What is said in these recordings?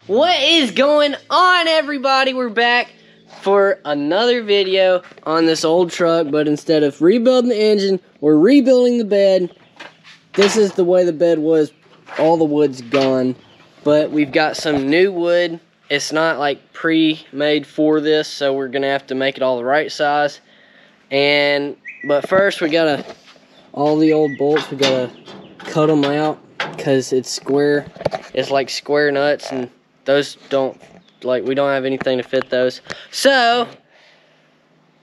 What is going on, everybody? We're back for another video on this old truck, but instead of rebuilding the engine, we're rebuilding the bed. This is the way the bed was. All the wood's gone, but we've got some new wood. It's not like pre-made for this, so we're gonna have to make it all the right size. But first we gotta, all the old bolts, we gotta cut them out because it's square. It's like square nuts, and those don't, we don't have anything to fit those. So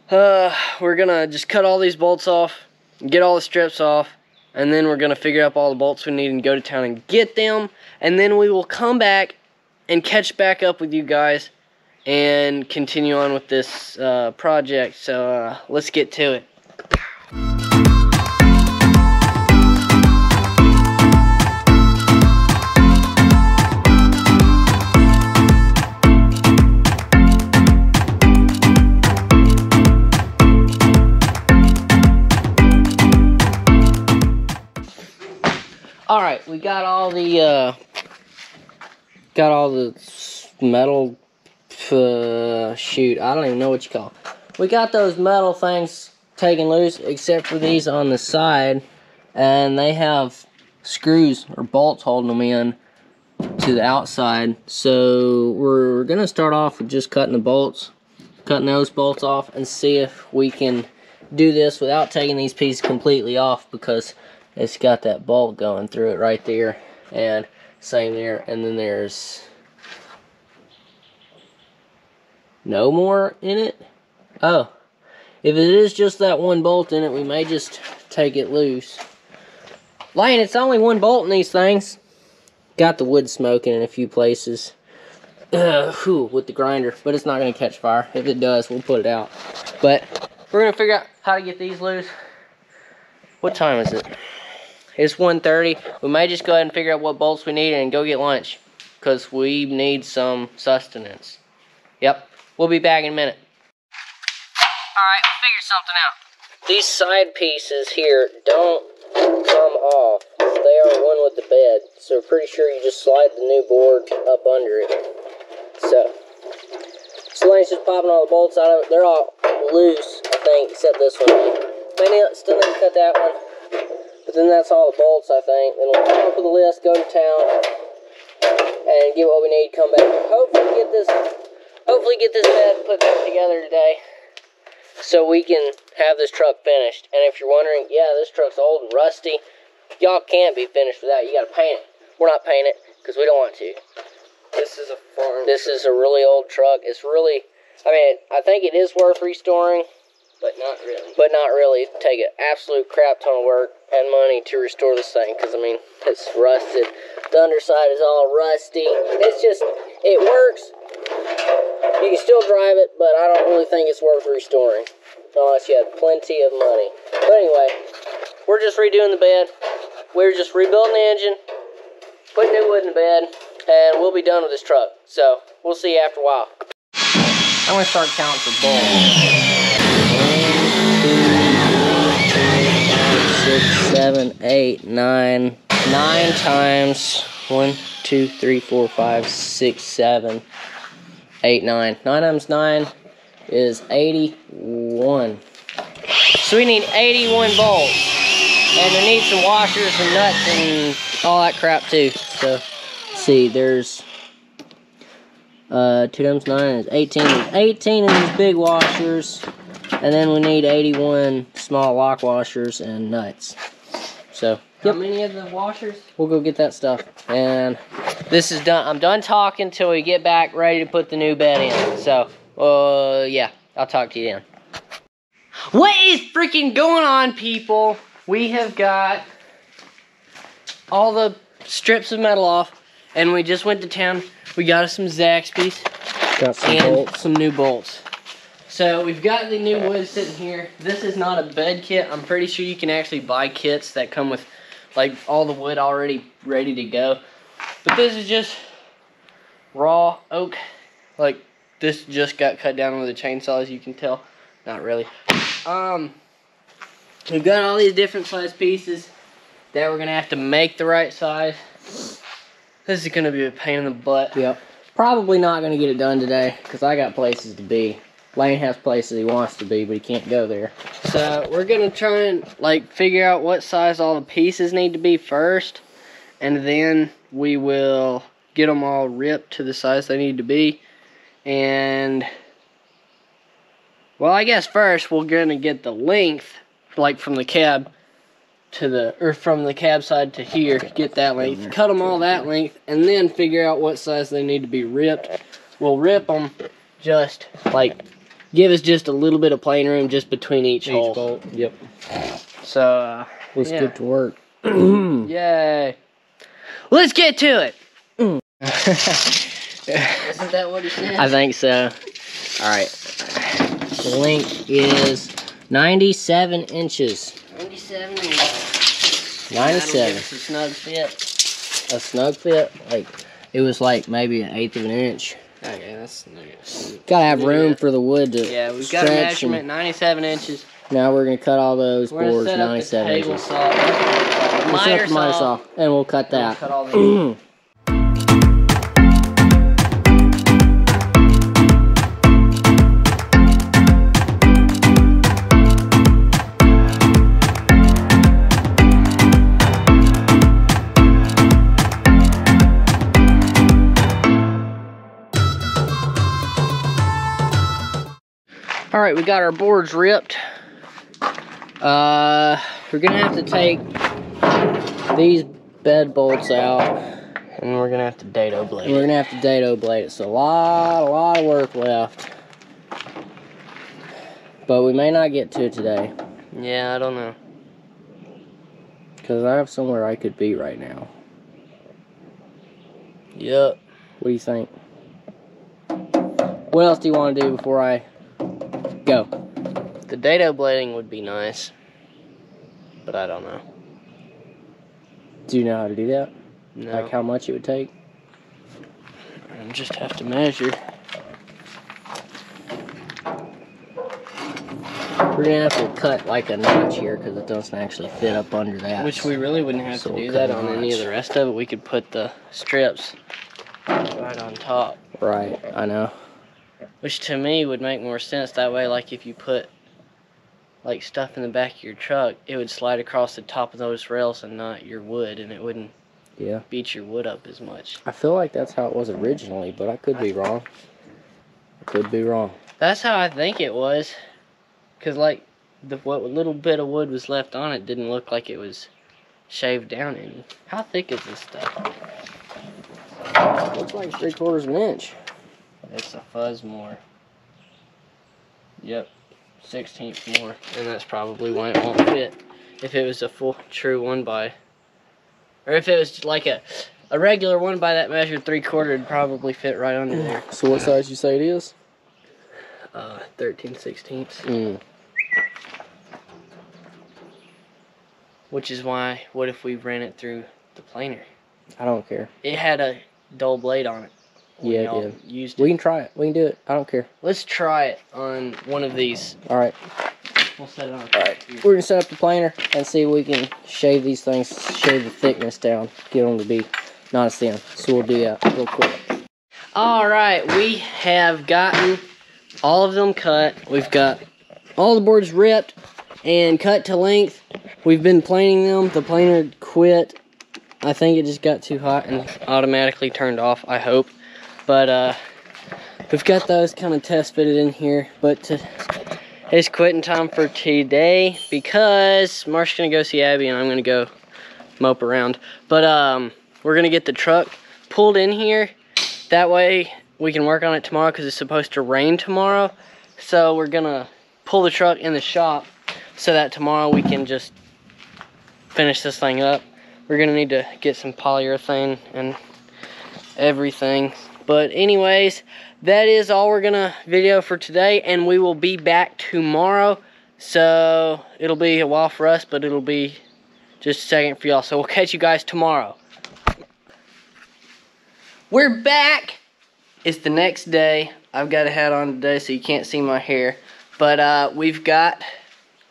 we're gonna just cut all these bolts off, get all the strips off, and then we're gonna figure out all the bolts we need and go to town and get them, and then we will come back and catch back up with you guys and continue on with this project. So let's get to it. Alright, we got all the metal, shoot, I don't even know what you call it. We got those metal things taken loose, except for these on the side, and they have screws or bolts holding them in to the outside. So we're gonna start off with just cutting those bolts off, and see if we can do this without taking these pieces completely off, because it's got that bolt going through it right there, and same there, and then there's no more in it. Oh, if it is just that one bolt in it, we may just take it loose. Lane, it's only one bolt in these things. Got the wood smoking in a few places with the grinder, but it's not going to catch fire. If it does, we'll put it out. But we're going to figure out how to get these loose. What time is it? It's 1:30. We may just go ahead and figure out what bolts we need and go get lunch, because we need some sustenance. Yep, we'll be back in a minute. Alright, we'll figure something out. These side pieces here don't come off. They are one with the bed, so we're pretty sure you just slide the new board up under it. So Lane's just popping all the bolts out of it. They're all loose, I think, except this one. Still need to cut that one. But then that's all the bolts, I think. Then we'll come up with a list, go to town, and get what we need, come back. Hopefully get this bed put back together today, so we can have this truck finished. And if you're wondering, yeah, this truck's old and rusty, y'all can't be finished without it. You gotta paint it. We're not painting it, because we don't want to. This is a farm. This is a really old truck. It's really, I think it is worth restoring. But not really. But not really. It'd take an absolute crap ton of work and money to restore this thing, because, it's rusted. The underside is all rusty. It's just, it works. You can still drive it, but I don't really think it's worth restoring, unless you have plenty of money. But anyway, we're just redoing the bed. We're just rebuilding the engine, putting new wood in the bed, and we'll be done with this truck. So, we'll see you after a while. I'm going to start counting for bolts. 6, 7, 8, 9. 9 times 1, 2, 3, 4, 5, 6, 7, 8, 9. 9 times 9 is 81. So we need 81 bolts. And we need some washers and nuts and all that crap too. So, let's see, there's 2 times 9 is 18. There's 18 in these big washers. And then we need 81 small lock washers and nuts. So, how many of the washers? We'll go get that stuff. And this is done. I'm done talking till we get back ready to put the new bed in. So, yeah, I'll talk to you then. What is freaking going on, people? We have got all the strips of metal off, and we just went to town. We got us some Zaxby's. Got some bolts. Some new bolts. So we've got the new wood sitting here. This is not a bed kit. I'm pretty sure you can actually buy kits that come with all the wood already ready to go. But this is just raw oak. This just got cut down with a chainsaw, as you can tell. Not really. We've got all these different size pieces that we're gonna have to make the right size. This is gonna be a pain in the butt. Yep. Probably not going to get it done today because I got places to be. Lane has places he wants to be, but he can't go there. So we're going to try and like figure out what size all the pieces need to be first. And then we will get them all ripped to the size they need to be. And, well, I guess first we're going to get the length, like from the cab to the, or from the cab side to here, get that length, cut them all that length, and then figure out what size they need to be ripped. We'll rip them just, like, give us just a little bit of plane room just between each hole. Bolt. Yep. So, let's get to work. Yay. Let's get to it. Isn't that what he said? I think so. Alright. The length is 97 inches. 97 inches. 97. A snug fit. A snug fit? Like, it was like maybe 1/8 of an inch. Okay, that's nice. Gotta have room for the wood to Yeah, we've got a measurement, 97 inches. Now we're gonna cut all those boards 97 inches. We'll set up the miter saw, and we'll cut that. Cut all these. Alright, we got our boards ripped. We're gonna have to take these bed bolts out. And we're gonna have to dado blade it. We're gonna have to dado blade it. So a lot of work left. But we may not get to it today. Yeah, I don't know. Because I have somewhere I could be right now. Yep. What do you think? What else do you want to do before I go? The dado blading would be nice. But I don't know. Do you know how to do that? No. Like how much it would take? I just have to measure. We're gonna have to cut like a notch here because it doesn't actually fit up under that. Which we really wouldn't have to do that on any of the rest of it. We could put the strips right on top. Right, I know. Which to me would make more sense that way. Like if you put like stuff in the back of your truck, it would slide across the top of those rails and not your wood, and it wouldn't beat your wood up as much. I feel like that's how it was originally, but I could be wrong. I could be wrong. That's how I think it was. Because like what little bit of wood was left on it didn't look like it was shaved down any. How thick is this stuff? Looks like 3/4 of an inch. It's a fuzz more. Yep. 1/16 more, and that's probably why it won't fit. If it was a full true 1x, or if it was like a regular 1x that measured 3/4, it'd probably fit right under there. So what size you say it is? 13/16. Which is why, what if we ran it through the planer? I don't care. It had a dull blade on it. Yeah, it did. Used we can try it. We can do it. I don't care. Let's try it on one of these. Alright. We'll set it on. Alright. We're going to set up the planer and see if we can shave these things, shave the thickness down, get them to be not as thin. So we'll do that real quick. Alright, we have gotten all of them cut. We've got all the boards ripped and cut to length. We've been planing them. The planer quit. I think it just got too hot and Automatically turned off, I hope. But we've got those kind of test fitted in here. But it's quitting time for today because Mark's gonna go see Abby and I'm gonna go mope around. But we're gonna get the truck pulled in here. That way we can work on it tomorrow because it's supposed to rain tomorrow. So we're gonna pull the truck in the shop so that tomorrow we can just finish this thing up. We're gonna need to get some polyurethane and everything. But anyways, that is all we're gonna video for today, and we will be back tomorrow. So it'll be a while for us, but it'll be just a second for y'all. So we'll catch you guys tomorrow. We're back. It's the next day. I've got a hat on today, so you can't see my hair. But we've got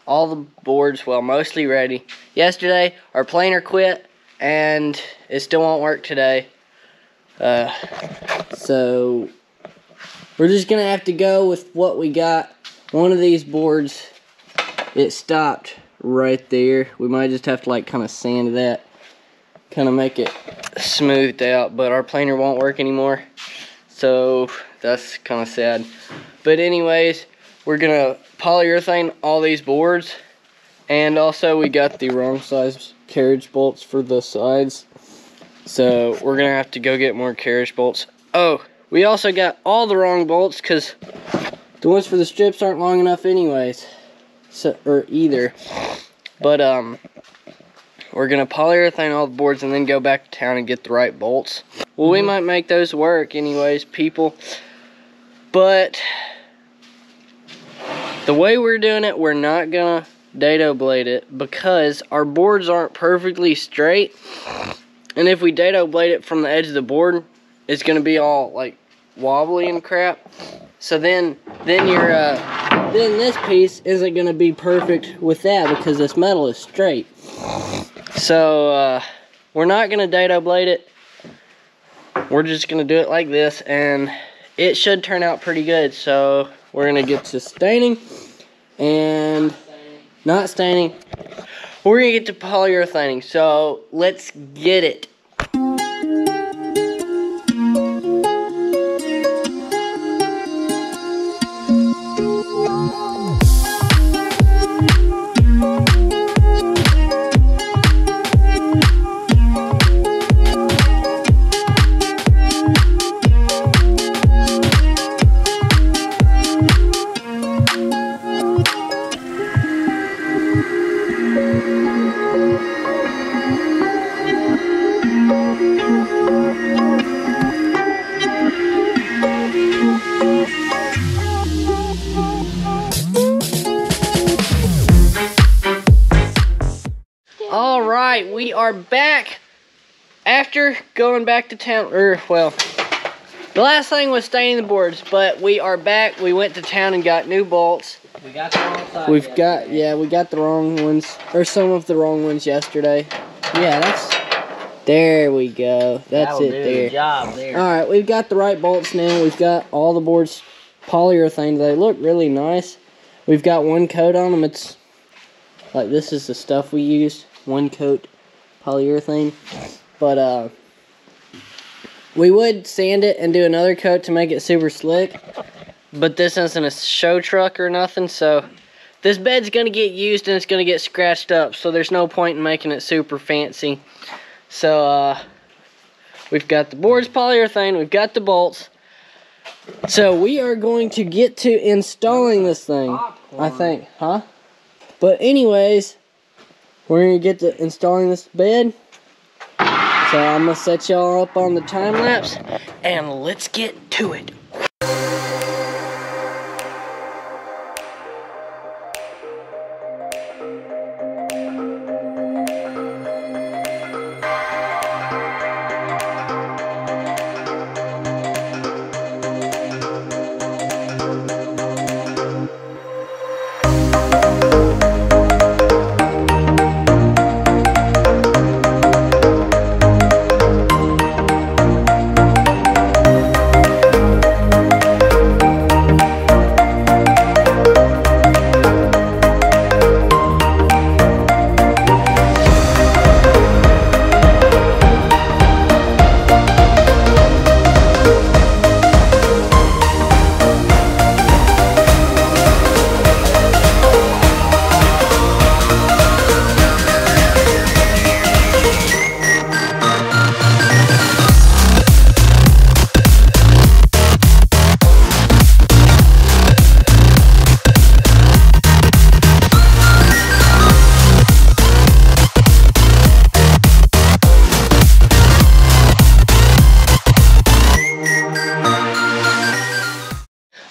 all the boards, well, mostly ready. Yesterday, our planer quit, and it still won't work today. So we're just gonna have to go with what we got. One of these boards, it stopped right there. We might just have to like kind of sand that, kind of make it smoothed out, but our planer won't work anymore. So that's kind of sad. But anyways, we're gonna polyurethane all these boards. And also we got the wrong size carriage bolts for the sides. So we're gonna have to go get more carriage bolts. Oh, we also got all the wrong bolts because the ones for the strips aren't long enough anyways. So, or either. But we're gonna polyurethane all the boards and then go back to town and get the right bolts. Well, we might make those work anyways, people. But the way we're doing it, we're not gonna dado blade it because our boards aren't perfectly straight. And if we dado blade it from the edge of the board, it's gonna be all like wobbly and crap. So then this piece isn't gonna be perfect with that because this metal is straight. So we're not gonna dado blade it. We're just gonna do it like this, and it should turn out pretty good. So we're gonna get to staining and not staining. We're gonna get to polyurethaning. So let's get it. All right, we are back after going back to town. Well, the last thing was staining the boards, but we are back. We went to town and got new bolts. We got the wrong side. We got the wrong ones, or some of the wrong ones yesterday. Yeah, there we go. That's it there. Good job there. All right, we've got the right bolts now. We've got all the boards polyurethane. They look really nice. We've got one coat on them. It's like, this is the stuff we used. One coat polyurethane. But we would sand it and do another coat to make it super slick. But this isn't a show truck or nothing, so this bed's gonna get used and it's gonna get scratched up, so there's no point in making it super fancy. So we've got the boards polyurethane, we've got the bolts. So we are going to get to installing this thing, I think, huh? But anyways, we're gonna get to installing this bed. So I'm gonna set y'all up on the time lapse and let's get to it.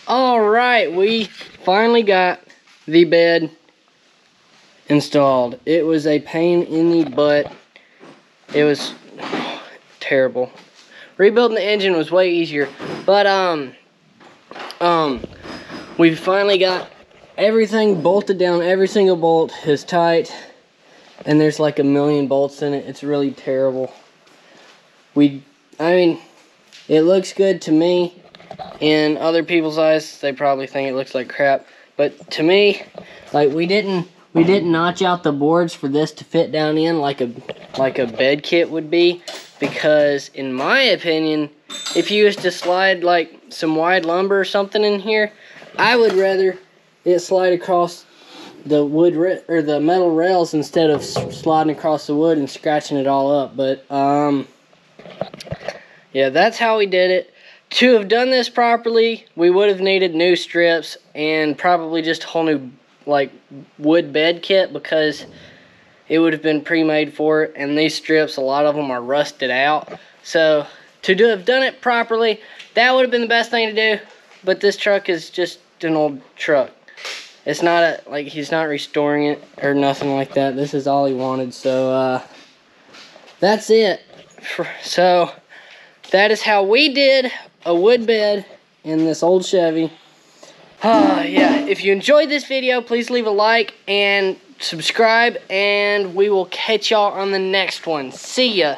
Alright, we finally got the bed installed. It was a pain in the butt. It was terrible. Rebuilding the engine was way easier. But we finally got everything bolted down. Every single bolt is tight. And there's like a million bolts in it. It's really terrible. I mean, It looks good to me. In other people's eyes, they probably think it looks like crap. But to me, like we didn't notch out the boards for this to fit down in like a bed kit would be, because in my opinion, if you used to slide like some wide lumber or something in here, I would rather it slide across the wood or the metal rails instead of sliding across the wood and scratching it all up. But yeah, that's how we did it. To have done this properly, we would have needed new strips and probably just a whole new like wood bed kit, because it would have been pre-made for it, and these strips, a lot of them are rusted out. So to have done it properly, that would have been the best thing to do. But this truck is just an old truck. It's not like he's not restoring it or nothing like that. This is all he wanted. So that's it. So that is how we did a wood bed in this old Chevy. Yeah, if you enjoyed this video, please leave a like and subscribe, and we will catch y'all on the next one. See ya.